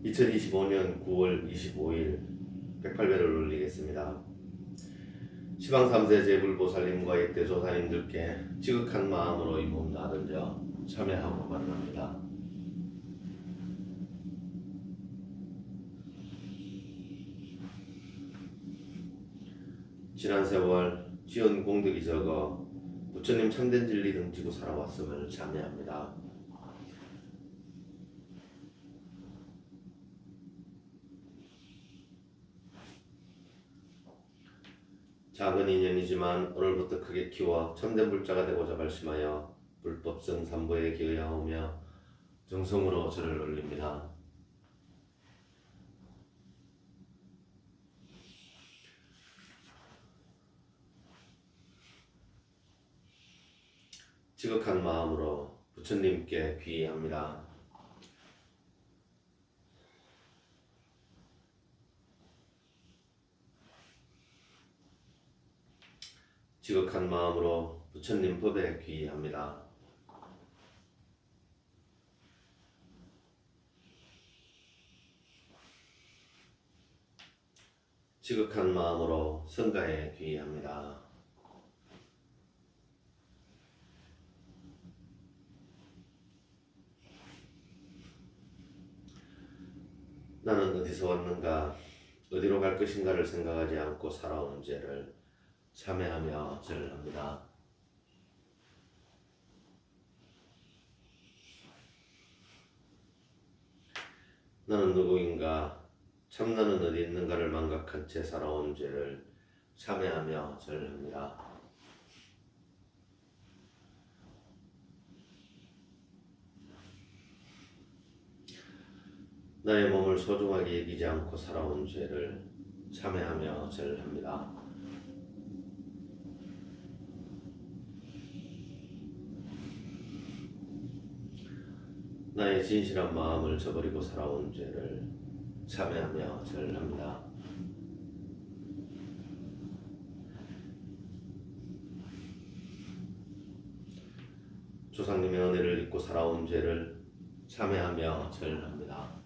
2025년 9월 25일 108배를 올리겠습니다. 시방 3세 제불보살님과 역대 조사님들께 지극한 마음으로 이 몸 나들려 참여하고 만납니다. 지난 세월 지은 공덕이 적어 부처님 참된 진리 등지고 살아왔음을 참여합니다. 작은 인연이지만 오늘부터 크게 키워 참된 불자가 되고자 발심하여 불법성 삼보에 기여하오며 정성으로 절을 올립니다. 지극한 마음으로 부처님께 귀의합니다. 지극한 마음으로 부처님 법에 귀의합니다. 지극한 마음으로 성가에 귀의합니다. 나는 어디서 왔는가, 어디로 갈 것인가를 생각하지 않고 살아온 죄를 참회하며 절을 합니다. 나는 누구인가, 참나는 어디 있는가를 망각한 채 살아온 죄를 참회하며 절을 합니다. 나의 몸을 소중하게 여기지 않고 살아온 죄를 참회하며 절을 합니다. 나의 진실한 마음을 저버리고 살아온 죄를 참회하며 절을 합니다. 조상님의 은혜를 잊고 살아온 죄를 참회하며 절을 합니다.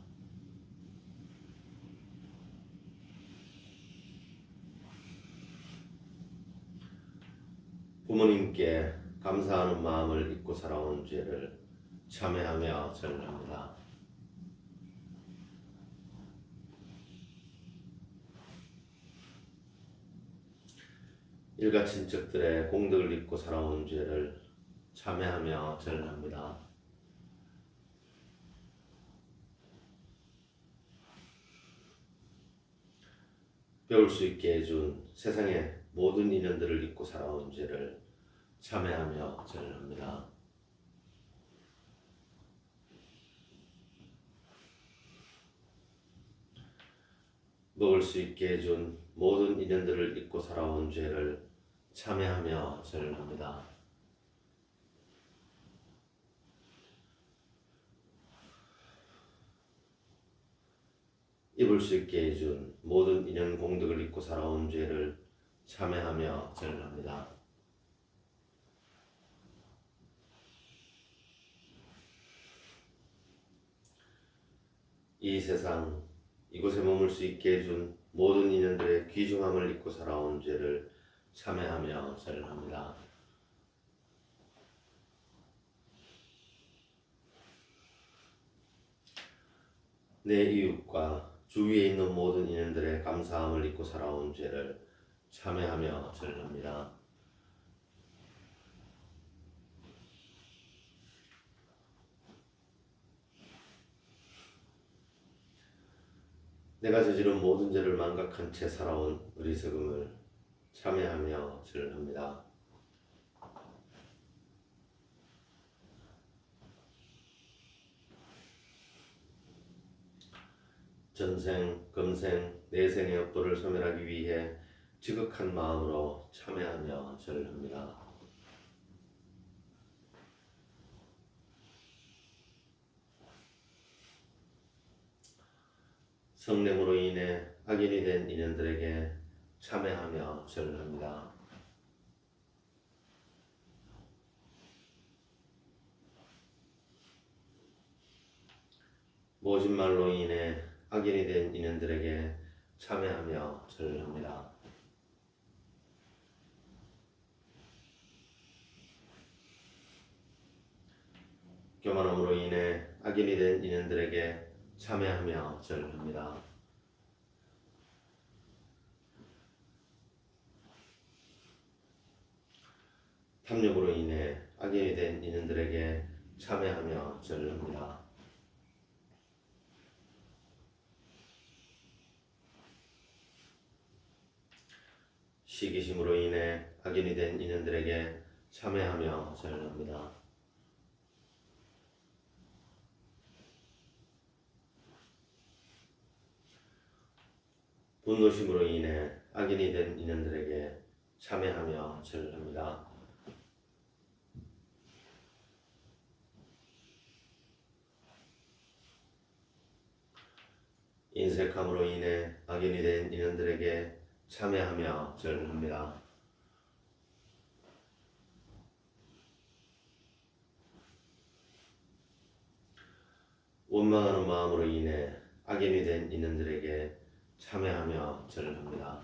부모님께 감사하는 마음을 잊고 살아온 죄를 참회하며 절을 합니다. 일가 친척들의 공덕을 잊고 살아온 죄를 참회하며 절을 합니다. 배울 수 있게 해준 세상의 모든 인연들을 잊고 살아온 죄를 참회하며 절을 합니다. 먹을 수 있게 해준 모든 인연들을 잊고 살아온 죄를 참회하며 절을 합니다. 입을 수 있게 해준 모든 인연 공덕을 잊고 살아온 죄를 참회하며 절을 합니다. 이 세상 이곳에 머물 수 있게 해준 모든 인연들의 귀중함을 잊고 살아온 죄를 참회하며 절을 합니다. 내 이웃과 주위에 있는 모든 인연들의 감사함을 잊고 살아온 죄를 참회하며 절을 합니다. 내가 저지른 모든 죄를 망각한 채 살아온 어리석음을 참회하며 절을 합니다. 전생, 금생, 내생의 업보를 소멸하기 위해 지극한 마음으로 참회하며 절을 합니다. 성냄으로 인해 악인이 된 인연들에게 참회하며 절을 합니다. 모진말로 인해 악인이 된 인연들에게 참회하며 절합니다. 교만함으로 인해 악인이 된 인연들에게 참회하며 절합니다. 탐욕으로 인해 악인이 된 인연들에게 참회하며 절합니다. 시기심으로 인해 악인이 된 인연들에게 참회하며 절합니다. 분노심으로 인해 악인이 된 인연들에게 참회하며 절합니다. 인색함으로 인해 악인이 된 인연들에게 참회하며 절합니다. 원망하는 마음으로 인해 악인이 된 인연들에게 참회하며 절합니다.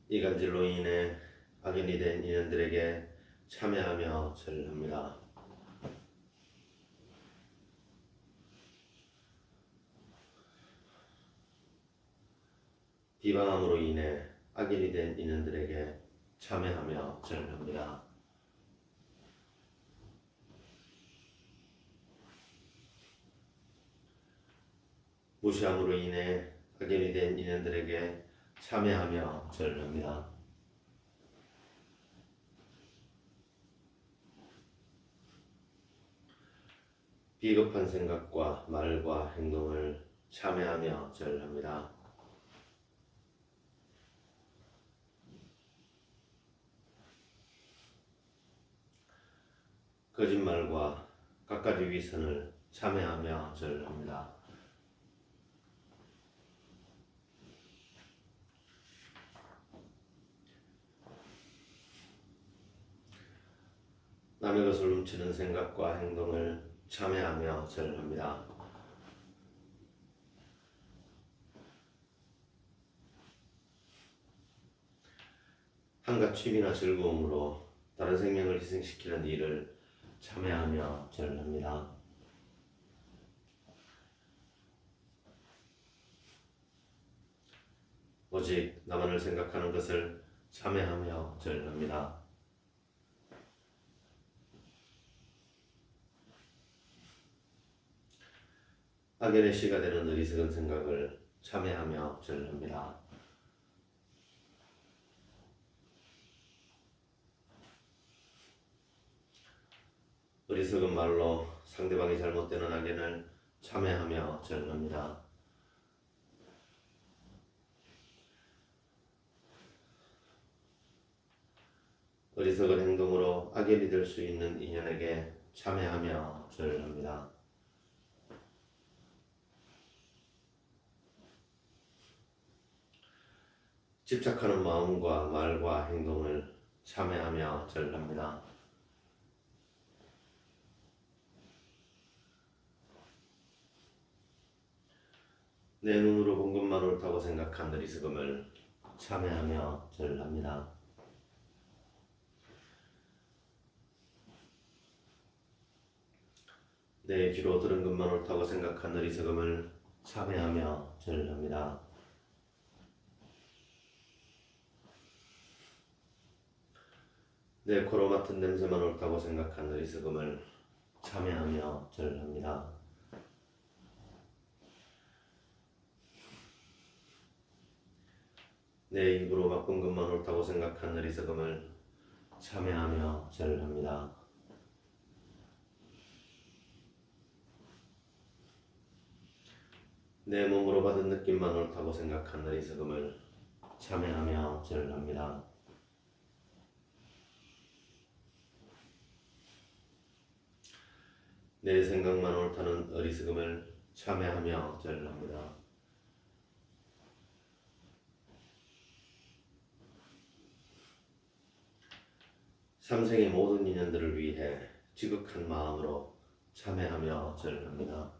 이간질로 인해 악인이 된 인연들에게 참회하며 절합니다. 비방함으로 인해 악인이 된 인연들에게 참회하며 절합니다. 무시함으로 인해 악인이 된 인연들에게 참회하며 절합니다. 비겁한 생각과 말과 행동을 참회하며 절합니다. 거짓말과 갖가지 위선을 참회하며 절합니다. 남의 것을 훔치는 생각과 행동을 참회하며 절합니다. 한갓 취미나 즐거움으로 다른 생명을 희생시키는 일을 참회하며 절합니다. 오직 나만을 생각하는 것을 참회하며 절합니다. 악인의 씨가 되는 어리석은 생각을 참회하며 절합니다. 어리석은 말로 상대방이 잘못되는 악인을 참회하며 절합니다. 어리석은 행동으로 악인이 될 수 있는 인연에게 참회하며 절합니다. 집착하는 마음과 말과 행동을 참회하며 절합니다. 내 눈으로 본 것만 옳다고 생각한 어리석음을 참회하며 절합니다. 내 귀로 들은 것만 옳다고 생각한 어리석음을 참회하며 절합니다. 내 코로 맡은 냄새만 옳다고 생각한 어리석음을 참회하며 절합니다. 내 입으로 맛본 것만 옳다고 생각한 어리석음을 참회하며 절합니다. 내 몸으로 받은 느낌만 옳다고 생각한 어리석음을 참회하며 절합니다. 내 생각만 옳다는 어리석음을 참회하며 절합니다. 삼생의 모든 인연들을 위해 지극한 마음으로 참회하며 절합니다.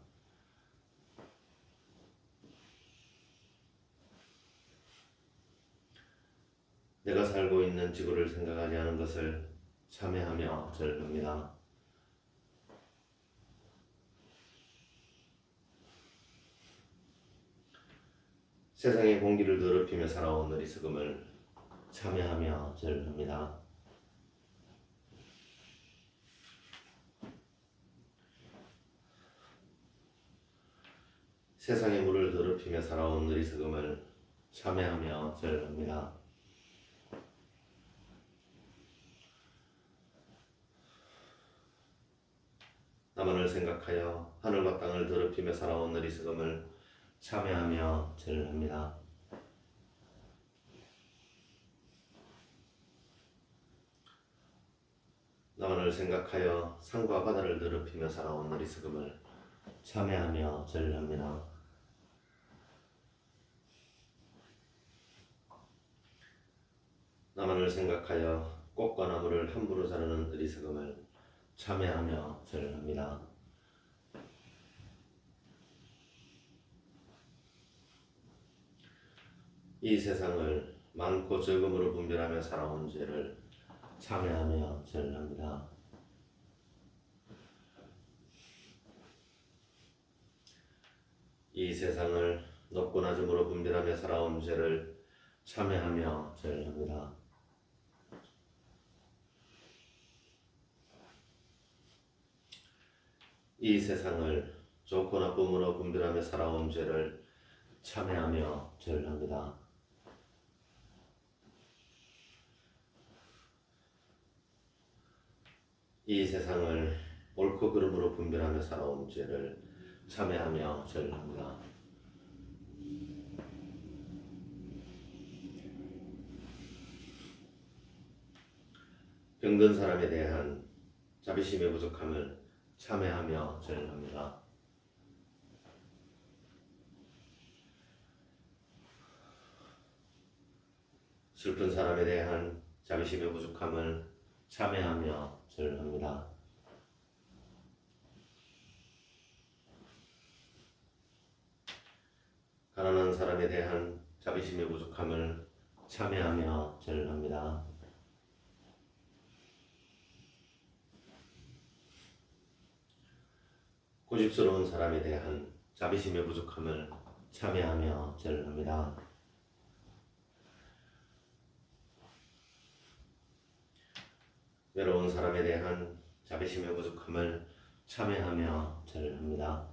내가 살고 있는 지구를 생각하지 않은 것을 참회하며 절합니다. 세상의 공기를 더럽히며 살아온 어리석음을 참회하며 절합니다. 세상의 물을 더럽히며 살아온 어리석음을 참회하며 절합니다. 나만을 생각하여 하늘과 땅을 더럽히며 살아온 어리석음을 참회하며 절합니다. 나만을 생각하여 산과 바다를 더럽히며 살아온 어리석음을 참회하며 절합니다. 나만을 생각하여 꽃과 나무를 함부로 자르는 어리석음을 참회하며 절합니다. 이 세상을 많고 적음으로 분별하며 살아온 죄를 참회하며 절합니다. 이 세상을 높고 낮음으로 분별하며 살아온 죄를 참회하며 절합니다. 이 세상을 좋고 나쁨으로 분별하며 살아온 죄를 참회하며 절합니다. 이 세상을 옳고 그름으로 분별하며 살아온 죄를 참회하며 절합니다. 병든 사람에 대한 자비심의 부족함을 참회하며 절합니다. 슬픈 사람에 대한 자비심의 부족함을 참회하며 절합니다. 가난한 사람에 대한 자비심의 부족함을 참회하며 절합니다. 고집스러운 사람에 대한 자비심의 부족함을 참회하며 절합니다. 외로운 사람에 대한 자비심의 부족함을 참회하며 절합니다.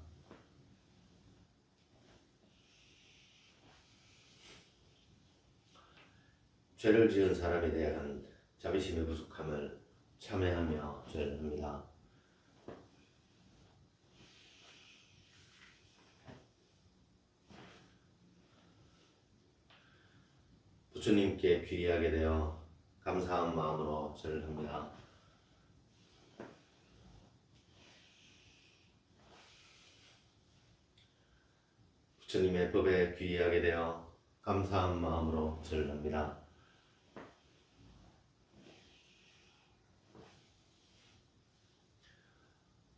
죄를 지은 사람에 대한 자비심의 부족함을 참회하며 절합니다. 부처님께 귀의하게 되어 감사한 마음으로 절합니다. 부처님의 법에 귀의하게 되어 감사한 마음으로 절합니다.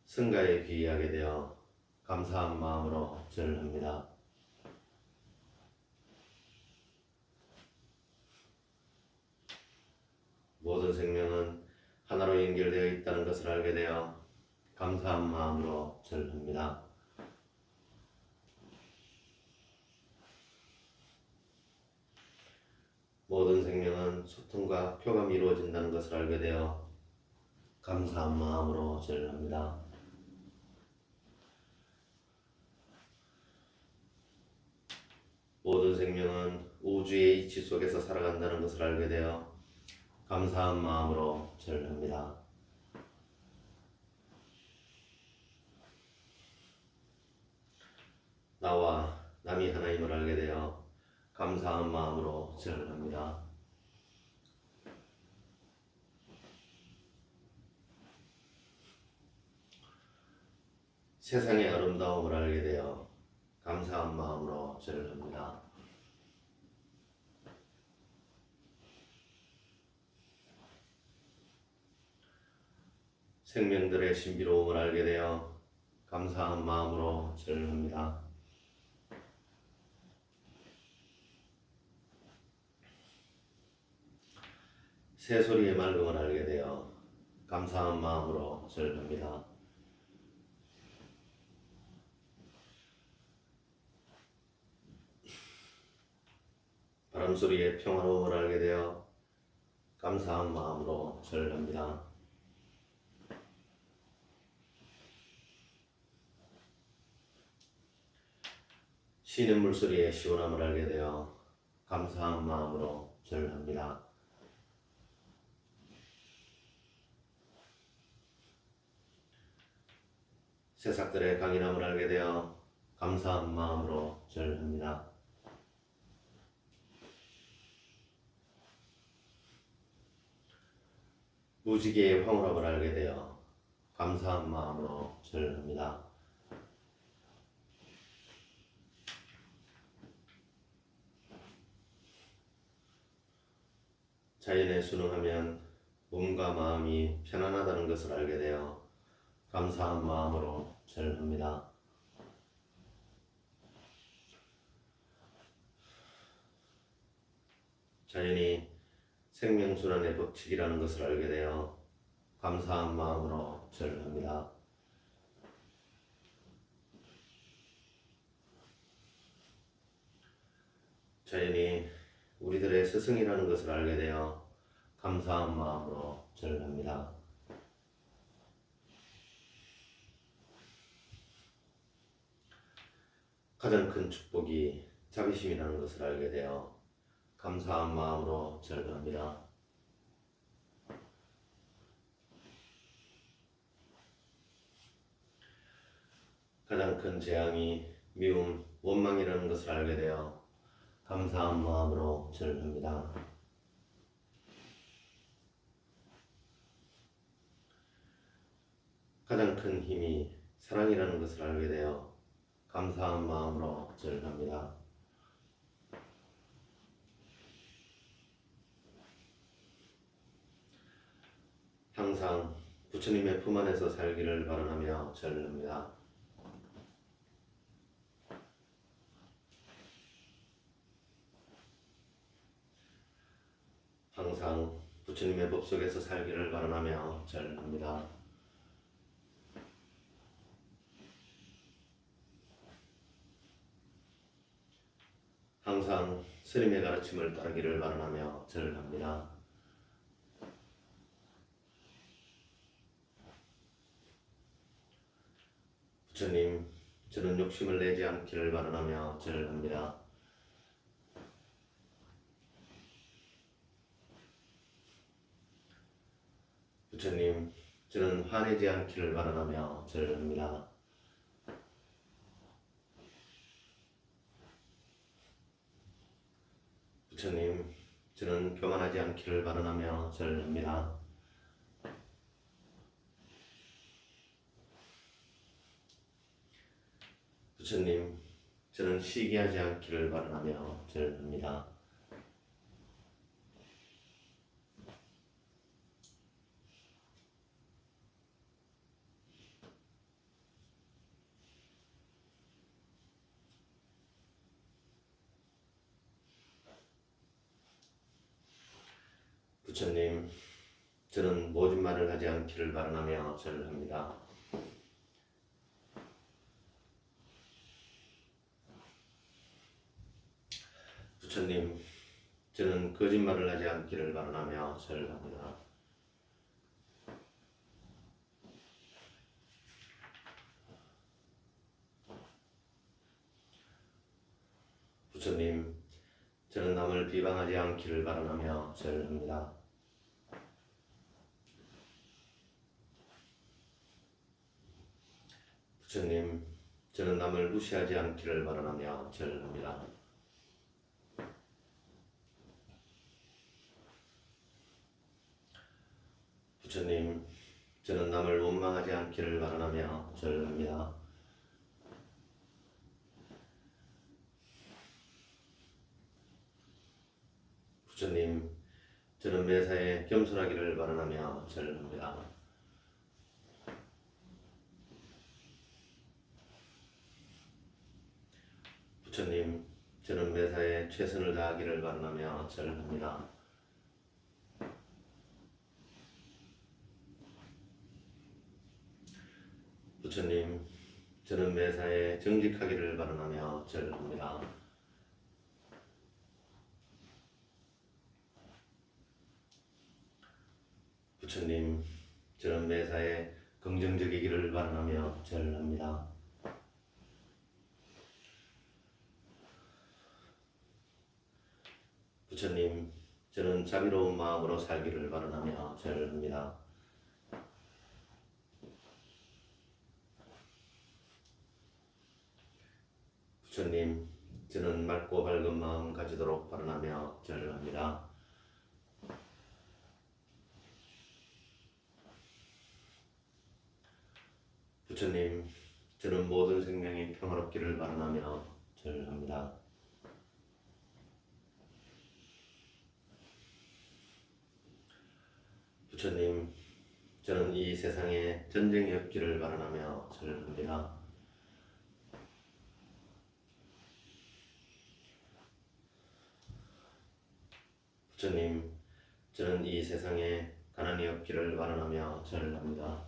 성가에 귀의하게 되어 감사한 마음으로 절합니다. 모든 생명은 하나로 연결되어 있다는 것을 알게 되어 감사한 마음으로 절합니다. 모든 생명은 소통과 교감이 이루어진다는 것을 알게 되어 감사한 마음으로 절합니다. 모든 생명은 우주의 이치 속에서 살아간다는 것을 알게 되어 감사한 마음으로 절합니다. 나와 남이 하나임을 알게 되어 감사한 마음으로 절합니다. 세상의 아름다움을 알게 되어 감사한 마음으로 절합니다. 생명들의 신비로움을 알게 되어 감사한 마음으로 절합니다. 새소리의 맑음을 알게 되어 감사한 마음으로 절합니다. 바람소리의 평화로움을 알게 되어 감사한 마음으로 절합니다. 쉬는 물소리의 시원함을 알게 되어 감사한 마음으로 절합니다. 새싹들의 강인함을 알게 되어 감사한 마음으로 절합니다. 무지개의 황홀함을 알게 되어 감사한 마음으로 절합니다. 자연에 순응하면 몸과 마음이 편안하다는 것을 알게 되어 감사한 마음으로 절합니다. 자연이 생명순환의 법칙이라는 것을 알게 되어 감사한 마음으로 절합니다. 자연이 우리들의 스승이라는 것을 알게 되어 감사한 마음으로 절합니다. 가장 큰 축복이 자비심이라는 것을 알게 되어 감사한 마음으로 절합니다. 가장 큰 재앙이 미움, 원망이라는 것을 알게 되어 감사한 마음으로 절합니다. 가장 큰 힘이 사랑이라는 것을 알게 되어 감사한 마음으로 절합니다. 항상 부처님의 품 안에서 살기를 바라며 절합니다. 항상 부처님의 법 속에서 살기를 바라며 절합니다. 항상 스님의 가르침을 따르기를 바라며 절합니다. 부처님, 저는 욕심을 내지 않기를 바라며 절합니다. 부처님, 저는 화내지 않기를 바라며 절합니다. 부처님, 저는 교만하지 않기를 바라며 절합니다. 부처님, 저는 시기하지 않기를 바라며 절합니다. 부처님, 저는 모진 말을 하지 않기를 바라며 절합니다. 부처님, 저는 거짓말을 하지 않기를 바라며 절합니다. 부처님, 저는 남을 비방하지 않기를 바라며 절합니다. 부처님, 저는 남을 무시하지 않기를 바라며 절합니다. 부처님, 저는 남을 원망하지 않기를 바라며 절합니다. 부처님, 저는 매사에 겸손하기를 바라며 절합니다. 매사에 최선을 다하기를 바라며 절합니다. 부처님, 저는 매사에 정직하기를 바라며 절합니다. 부처님, 저는 매사에 긍정적이기를 바라며 절합니다. 부처님, 저는 자비로운 마음으로 살기를 바라며 절합니다. 부처님, 저는 맑고 밝은 마음 가지도록 바라며 절합니다. 부처님, 저는 모든 생명이 평화롭기를 바라며 절합니다. 부처님, 저는 이 세상에 전쟁이 없기를 바라며 절합니다. 부처님, 저는 이 세상에 가난이 없기를 바라며 절합니다.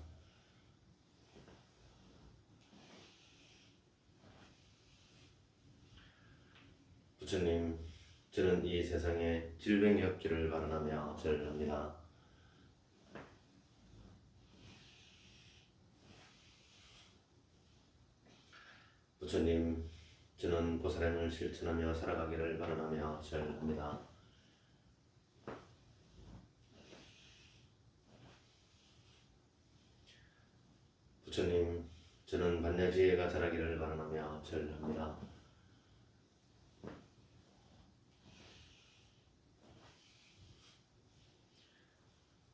부처님, 저는 이 세상에 질병이 없기를 바라며 절합니다. 부처님, 저는 보살행을 실천하며 살아가기를 바라며 절합니다. 부처님, 저는 반야지혜가 자라기를 바라며 절합니다.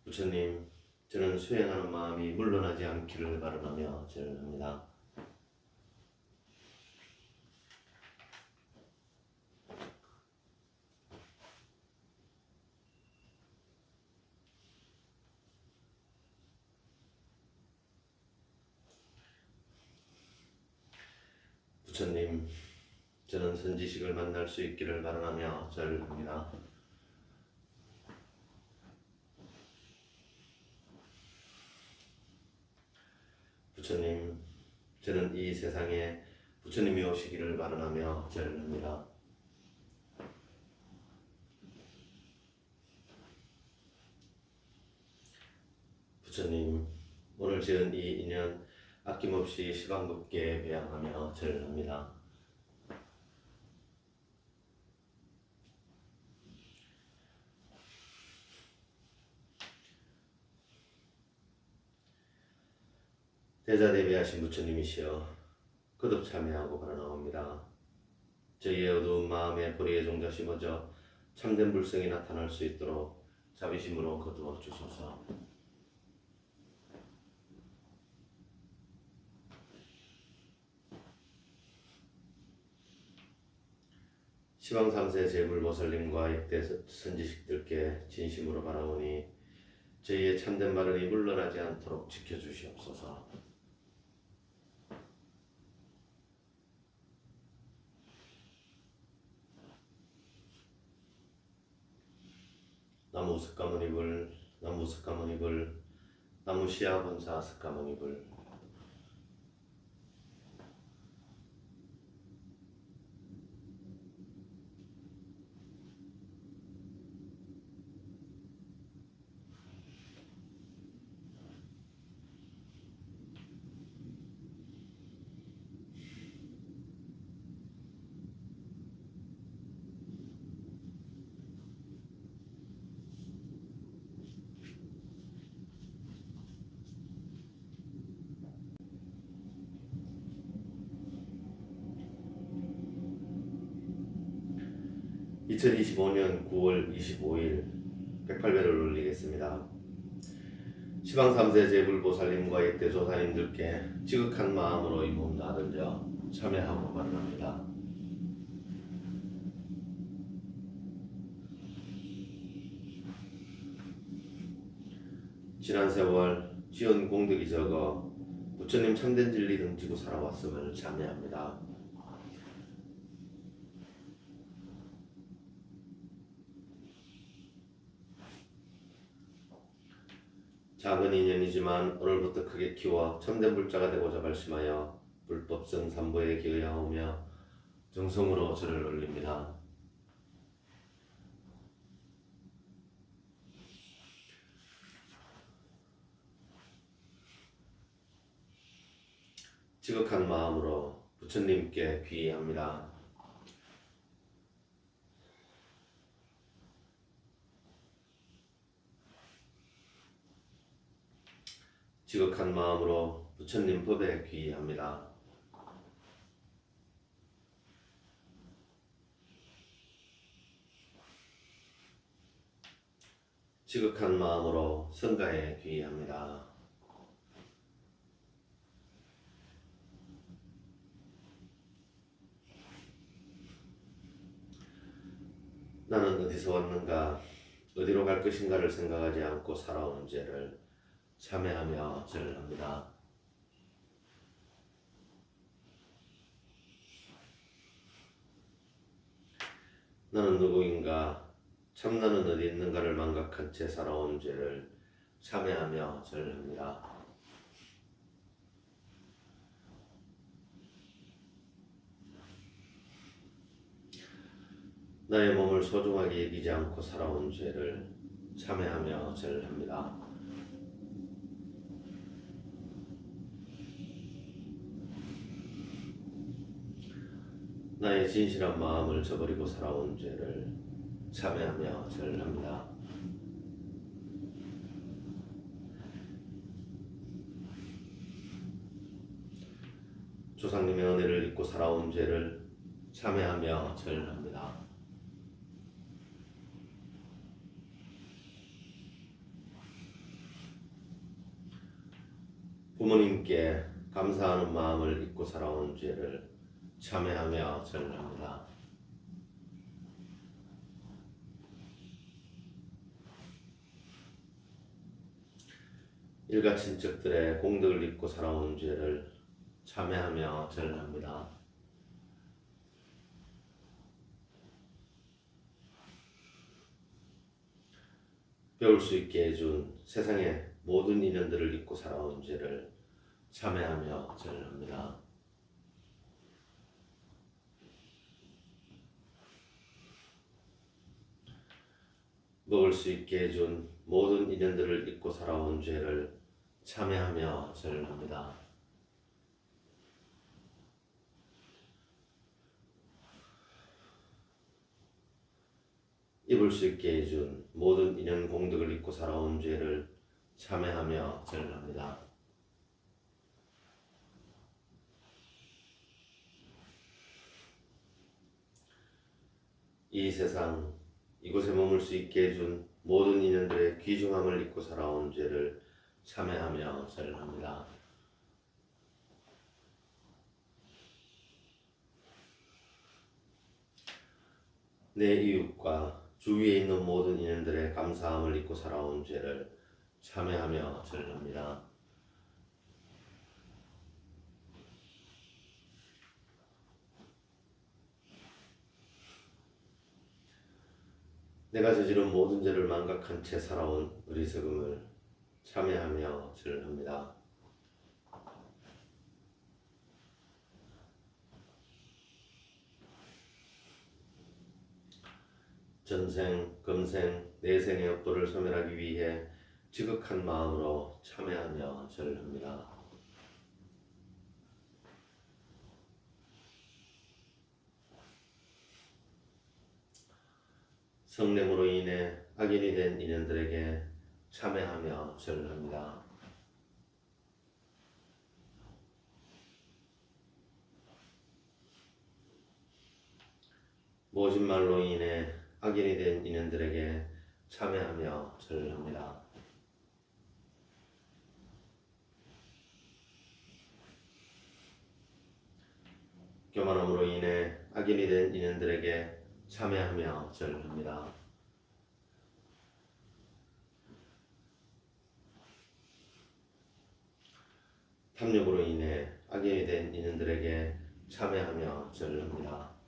부처님, 저는 수행하는 마음이 물러나지 않기를 바라며 절합니다. 부처님, 저는 선지식을 만날 수 있기를 바라며 절합니다. 부처님, 저는 이 세상에 부처님이 오시기를 바라며 절합니다. 부처님, 오늘 지은 이 인연 아낌없이 시방겁게 배양하며 절합니다. 대자대비하신 부처님이시여 거듭 참여하고 바라나옵니다. 저희의 어두운 마음에 불의의 종자 심어져 참된 불성이 나타날 수 있도록 자비심으로 거두어 주소서. 시방 3세 제불보살님과 역대 선지식들께 진심으로 바라오니 저희의 참된 발언이 물러나지 않도록 지켜주시옵소서. 나무 스까머니불, 나무 스까머니불, 나무 시아본사 스까머니불. (2025년 9월 25일) 108배를 올리겠습니다. 시방 3세 제불보살님과 이때 조사님들께 지극한 마음으로 이 몸 나들려 참여하고 바랍니다. 지난 세월 지은 공덕이 적어 부처님 참된 진리 등지고 살아왔음을 참여합니다. 작은 인연이지만 오늘부터 크게 키워 참된 불자가 되고자 발심하여 불법성 삼보에 기여하오며 정성으로 절을 올립니다. 지극한 마음으로 부처님께 귀의합니다. 지극한 마음으로 부처님 법에 귀의합니다. 지극한 마음으로 성가에 귀의합니다. 나는 어디서 왔는가, 어디로 갈 것인가를 생각하지 않고 살아온 죄를 참회하며 절합니다. 나는 누구인가, 참나는 어디 있는가를 망각한 채 살아온 죄를 참회하며 절합니다. 나의 몸을 소중하게 여기지 않고 살아온 죄를 참회하며 절합니다. 나의 진실한 마음을 저버리고 살아온 죄를 참회하며 절합니다. 조상님의 은혜를 잊고 살아온 죄를 참회하며 절합니다. 부모님께 감사하는 마음을 잊고 살아온 죄를 참회하며 절합니다. 일가 친척들의 공덕을 잊고 살아온 죄를 참회하며 절합니다. 배울 수 있게 해준 세상의 모든 인연들을 잊고 살아온 죄를 참회하며 절합니다. 먹을 수 있게 해준 모든 인연들을 잊고 살아온 죄를 참회하며 절합니다. 입을 수 있게 해준 모든 인연 공덕을 잊고 살아온 죄를 참회하며 절합니다. 이 세상 이곳에 머물 수 있게 해준 모든 인연들의 귀중함을 잊고 살아온 죄를 참회하며 절합니다. 내 이웃과 주위에 있는 모든 인연들의 감사함을 잊고 살아온 죄를 참회하며 절합니다. 내가 저지른 모든 죄를 망각한 채 살아온 어리석음을 참회하며 절합니다. 전생, 금생, 내생의 업보를 소멸하기 위해 지극한 마음으로 참회하며 절합니다. 성냄으로 인해 악인이 된 인연들에게 참회하며 절합니다. 모진말로 인해 악인이 된 인연들에게 참회하며 절합니다. 교만함으로 인해 악인이 된 인연들에게 참회하며 절합니다. 탐욕으로 인해 악인이 된 인연들에게 참회하며 절합니다.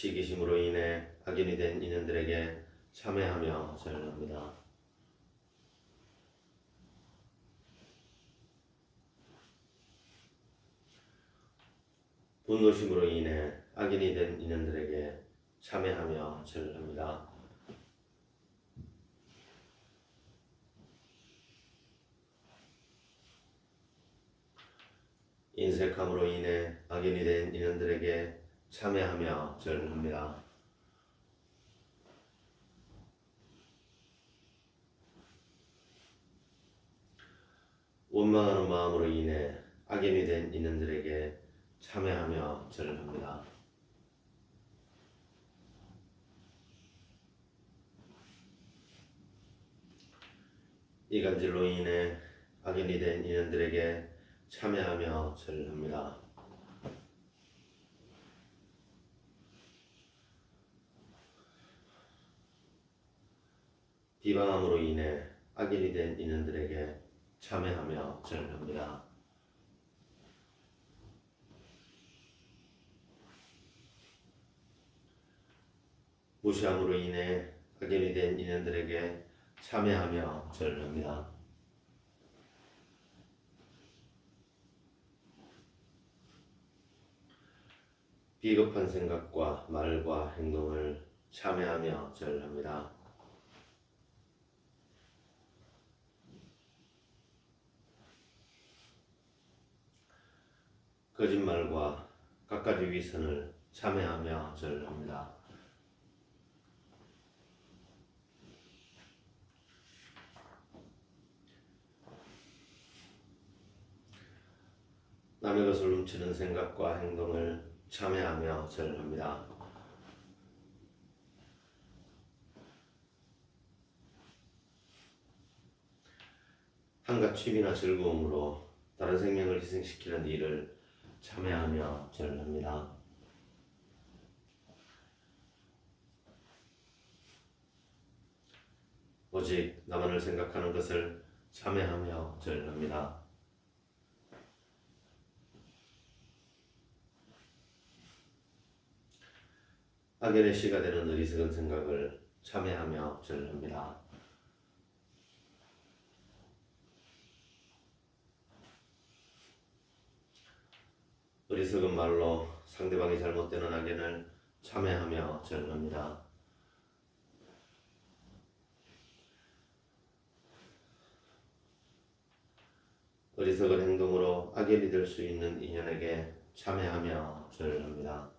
시기심으로 인해 악인이 된 인연들에게 참회하며 절합니다. 분노심으로 인해 악인이 된 인연들에게 참회하며 절합니다. 인색함으로 인해 악인이 된 인연들에게 참회하며 절합니다. 원망하는 마음으로 인해 악인이 된 인연들에게 참회하며 절합니다. 이간질로 인해 악인이 된 인연들에게 참회하며 절합니다. 비방함으로 인해 악인이 된 인연들에게 참회하며 절합니다. 무시함으로 인해 악인이 된 인연들에게 참회하며 절합니다. 비겁한 생각과 말과 행동을 참회하며 절합니다. 거짓말과 갖가지 위선을 참회하며 절합니다. 남의 것을 훔치는 생각과 행동을 참회하며 절합니다. 한갓 취미나 즐거움으로 다른 생명을 희생시키는 일을 참회하며 절합니다. 오직 나만을 생각하는 것을 참회하며 절합니다. 악인의 씨가 되는 어리석은 생각을 참회하며 절합니다. 어리석은 말로 상대방이 잘못되는 악인을 참회하며 절합니다. 어리석은 행동으로 악인이 될 수 있는 인연에게 참회하며 절합니다.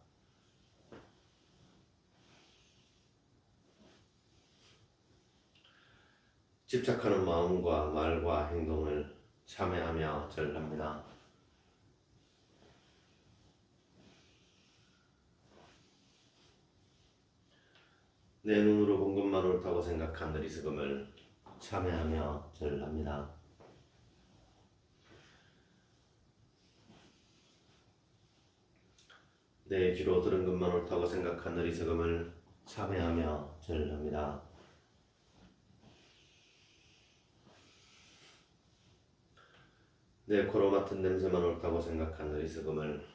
집착하는 마음과 말과 행동을 참회하며 절합니다. 내 눈으로 본 것만 옳다고 생각한 어리석음을 참회하며 절합니다. 내 귀로 들은 것만 옳다고 생각한 어리석음을 참회하며 절합니다. 내 코로 맡은 냄새만 옳다고 생각한 어리석음을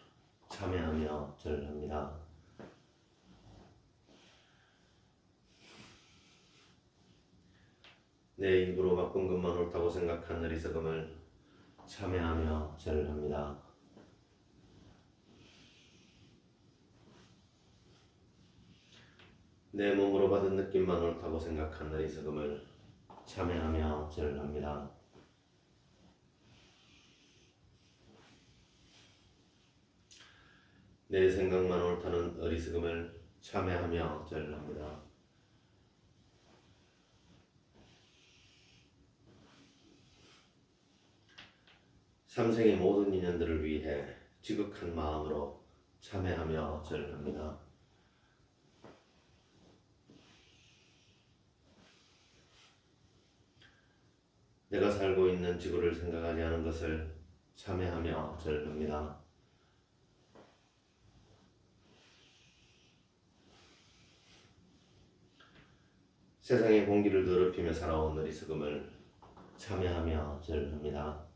참회하며 절합니다. 내 입으로 맛본 것만 옳다고 생각한 어리석음을 참회하며 절합니다. 내 몸으로 받은 느낌만 옳다고 생각한 어리석음을 참회하며 절합니다. 내 생각만 옳다는 어리석음을 참회하며 절합니다. 삼생의 모든 인연들을 위해 지극한 마음으로 참회하며 절합니다. 내가 살고 있는 지구를 생각하지 않은 것을 참회하며 절합니다. 세상의 공기를 더럽히며 살아온 어리석음을 참회하며 절합니다.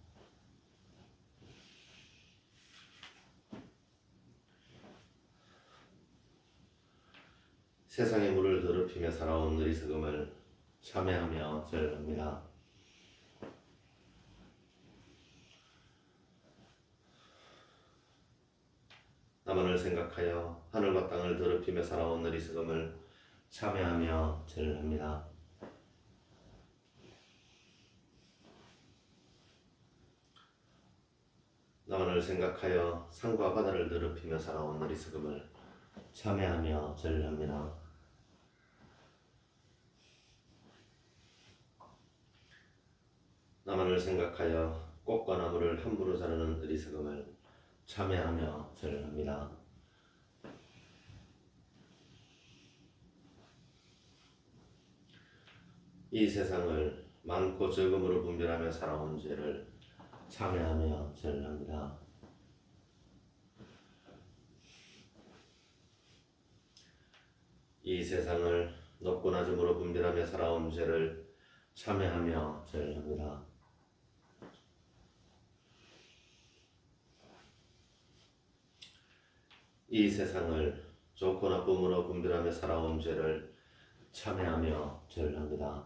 세상의 물을 더럽히며 살아온 어리석음을 참회하며 절합니다. 나만을 생각하여 하늘과 땅을 더럽히며 살아온 어리석음을 참회하며 절합니다. 나만을 생각하여 산과 바다를 더럽히며 살아온 어리석음을 참회하며 절합니다. 나만을 생각하여 꽃과 나무를 함부로 자르는 어리석음을 참회하며 절합니다. 이 세상을 많고 적음으로 분별하며 살아온 죄를 참회하며 절합니다. 이 세상을 높고 낮음으로 분별하며 살아온 죄를 참회하며 절합니다. 이 세상을 좋고 나쁨으로 분별하며 살아온 죄를 참회하며 절합니다.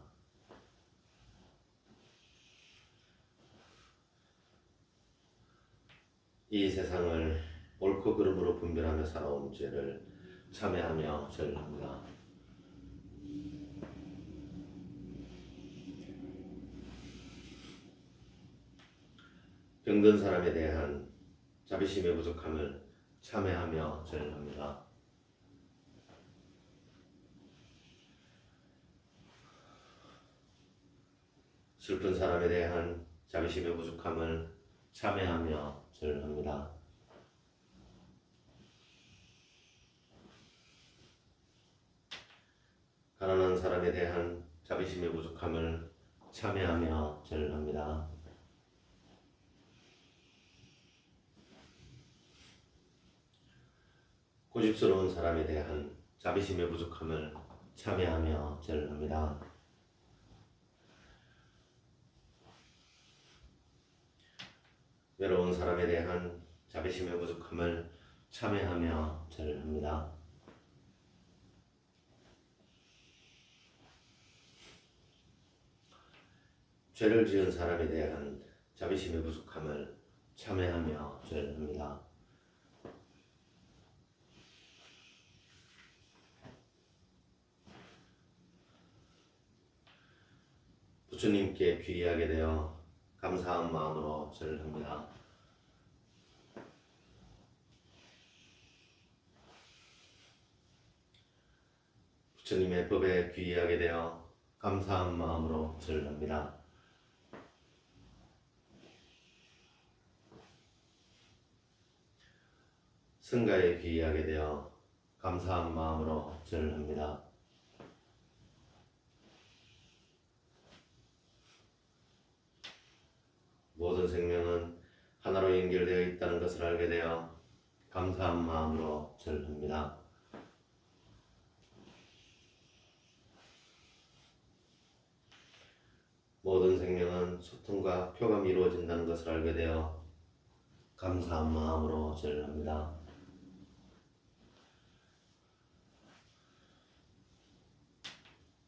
이 세상을 옳고 그름으로 분별하며 살아온 죄를 참회하며 절합니다. 병든 사람에 대한 자비심의 부족함을 참회하며 절합니다. 슬픈 사람에 대한 자비심의 부족함을 참회하며 절합니다. 가난한 사람에 대한 자비심의 부족함을 참회하며 절합니다. 고집스러운 사람에 대한 자비심의 부족함을 참회하며 절합니다. 외로운 사람에 대한 자비심의 부족함을 참회하며 절합니다. 죄를 지은 사람에 대한 자비심의 부족함을 참회하며 절합니다. 부처님께 귀의하게 되어 감사한 마음으로 절합니다. 부처님의 법에 귀의하게 되어 감사한 마음으로 절합니다. 성가에 귀의하게 되어 감사한 마음으로 절합니다. 모든 생명은 하나로 연결되어 있다는 것을 알게 되어 감사한 마음으로 절합니다. 모든 생명은 소통과 교감이 이루어진다는 것을 알게 되어 감사한 마음으로 절합니다.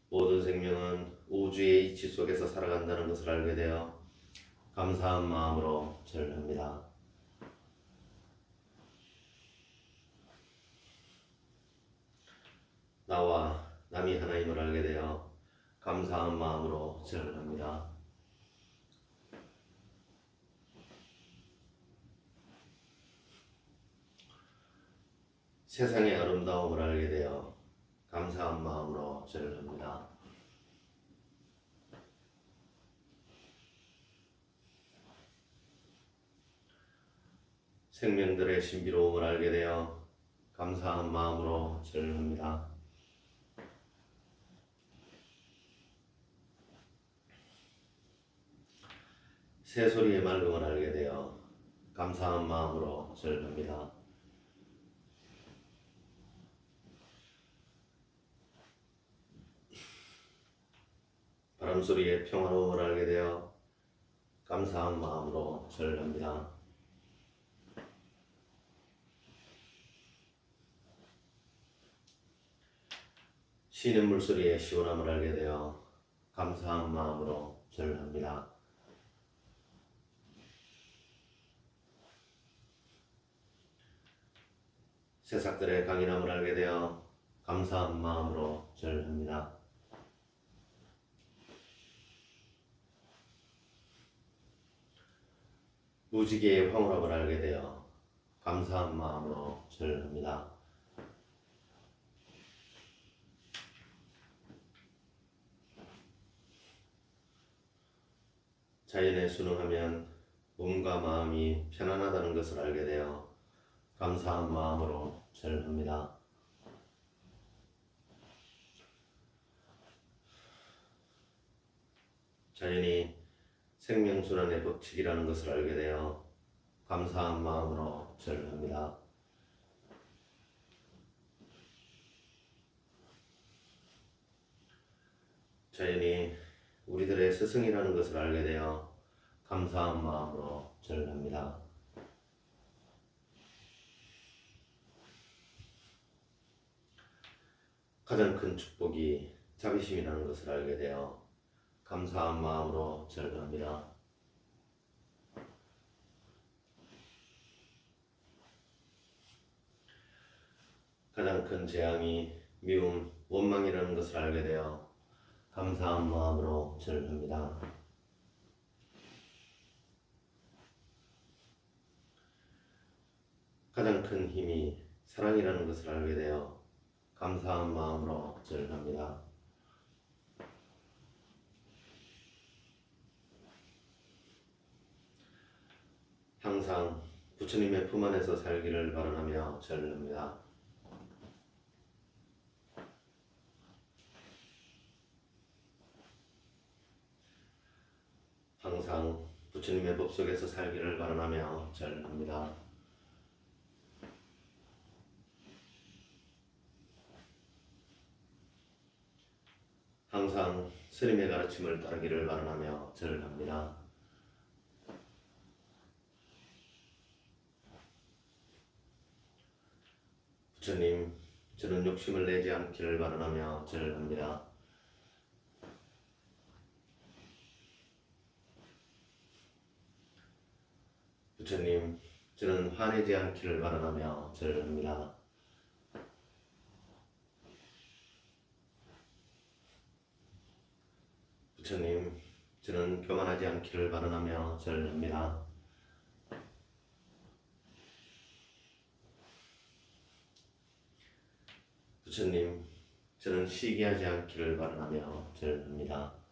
모든 생명은 우주의 이치 속에서 살아간다는 것을 알게 되어 감사한 마음으로 절합니다. 나와 남이 하나임을 알게 되어 감사한 마음으로 절합니다. 세상의 아름다움을 알게 되어 감사한 마음으로 절합니다. 생명들의 신비로움을 알게 되어 감사한 마음으로 절합니다. 새소리의 맑음을 알게 되어 감사한 마음으로 절합니다. 바람소리의 평화로움을 알게 되어 감사한 마음으로 절합니다. 쉬는 물소리에 시원함을 알게 되어 감사한 마음으로 절합니다. 새싹들의 강인함을 알게 되어 감사한 마음으로 절합니다. 무지개의 황홀함을 알게 되어 감사한 마음으로 절합니다. 자연에 순응하면 몸과 마음이 편안하다는 것을 알게 되어 감사한 마음으로 절합니다. 자연이 생명순환의 법칙이라는 것을 알게 되어 감사한 마음으로 절합니다. 자연이 우리들의 스승이라는 것을 알게 되어 감사한 마음으로 절합니다. 가장 큰 축복이 자비심이라는 것을 알게 되어 감사한 마음으로 절합니다. 가장 큰 재앙이 미움, 원망이라는 것을 알게 되어 감사한 마음으로 절합니다. 가장 큰 힘이 사랑이라는 것을 알게 되어 감사한 마음으로 절합니다. 항상 부처님의 품 안에서 살기를 바라며 절합니다. 항상 부처님의 법 속에서 살기를 바라며 절합니다. 항상 스님의 가르침을 따르기를 바라며 절합니다. 부처님, 저는 욕심을 내지 않기를 바라며 절합니다. 부처님, 저는 화내지 않기를 바라며 절합니다. 부처님, 저는 교만하지 않기를 바라며 절합니다. 부처님, 저는 시기하지 않기를 바라며 절합니다.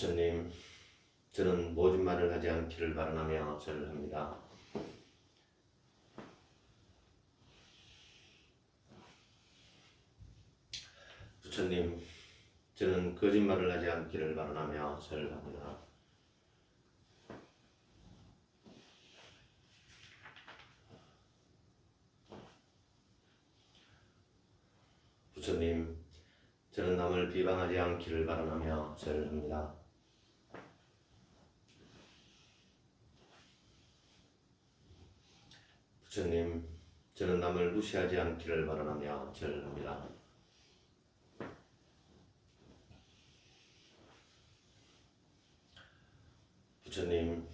부처님, 저는 모진 말을 하지 않기를 바라며 절합니다. 부처님, 저는 거짓말을 하지 않기를 바라며 절합니다. 부처님, 저는 남을 비방하지 않기를 바라며 절합니다. 부처님, 저는 남을 무시하지 않기를 바라며 절합니다. 부처님,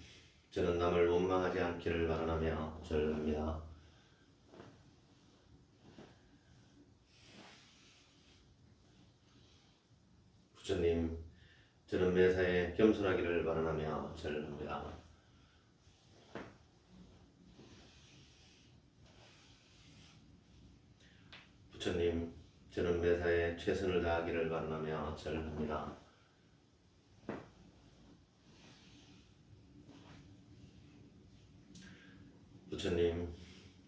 저는 남을 원망하지 않기를 바라며 절합니다. 부처님, 저는 매사에 겸손하기를 바라며 절합니다. 부처님, 저는 매사에 최선을 다하기를 바라며 절합니다. 부처님,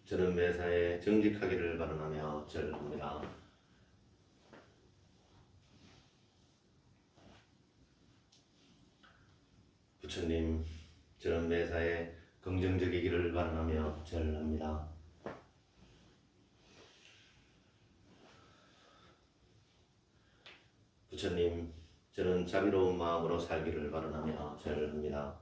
저는 매사에 정직하기를 바라며 절합니다. 부처님, 저는 매사에 긍정적이기를 바라며 절합니다. 부처님, 저는 자비로운 마음으로 살기를 발언하며 절합니다.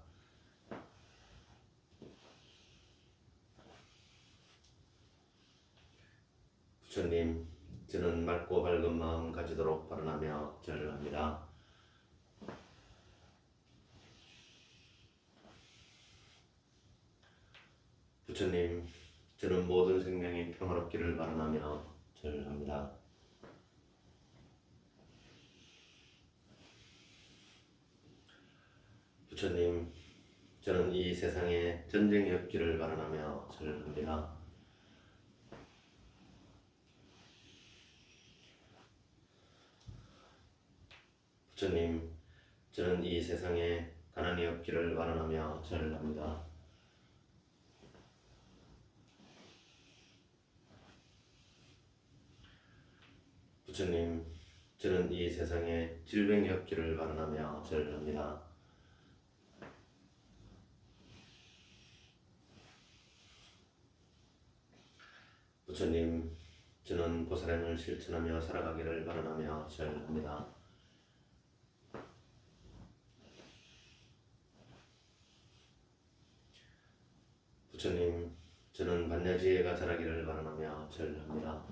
부처님, 저는 맑고 밝은 마음 가지도록 발언하며 절합니다. 부처님, 저는 모든 생명이 평화롭기를 바라며 절합니다. 부처님, 저는 이 세상에 전쟁이 없기를 바라며 절합니다. 부처님, 저는 이 세상에 가난이 없기를 바라며 절합니다. 부처님, 저는 이 세상에 질병이 없기를 바라며 절합니다. 부처님, 저는 보살행을 실천하며 살아가기를 바라며 절합니다. 부처님, 저는 반야지혜가 자라기를 바라며 절합니다.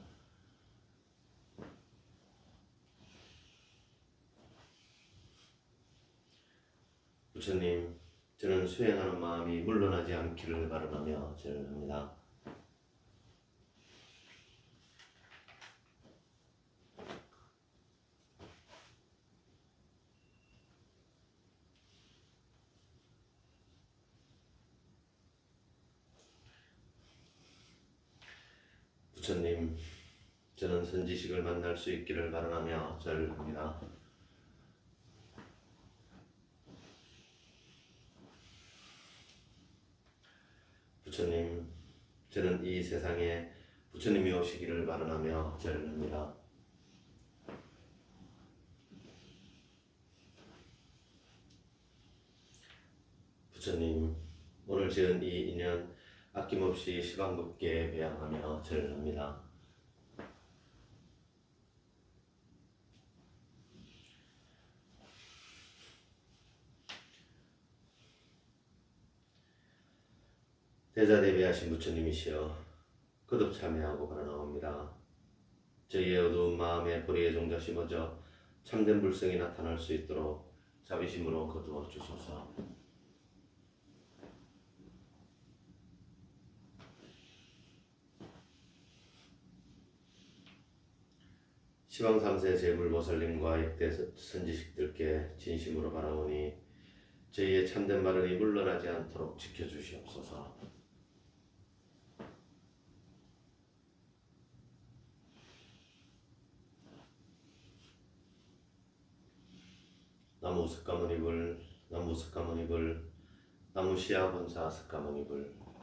부처님, 저는 수행하는 마음이 물러나지 않기를 바라며 절합니다. 부처님, 저는 선지식을 만날 수 있기를 바라며 절합니다. 부처님, 저는 이 세상에 부처님이 오시기를 바라며 절합니다. 부처님, 오늘 지은 이 인연 아낌없이 시방겁게 배양하며 절합니다. 대자대비하신 부처님이시여 거듭 참여하고 바라나옵니다. 저희의 어두운 마음에 보리의 종자 심어져 참된 불성이 나타날 수 있도록 자비심으로 거두어 주소서. 시방 3세 제불보살님과 역대 선지식들께 진심으로 바라오니 저희의 참된 발언이 물러나지 않도록 지켜주시옵소서. 나무 석가모니불, 나무 석가모니불, 나무 시아본사 석가모니불.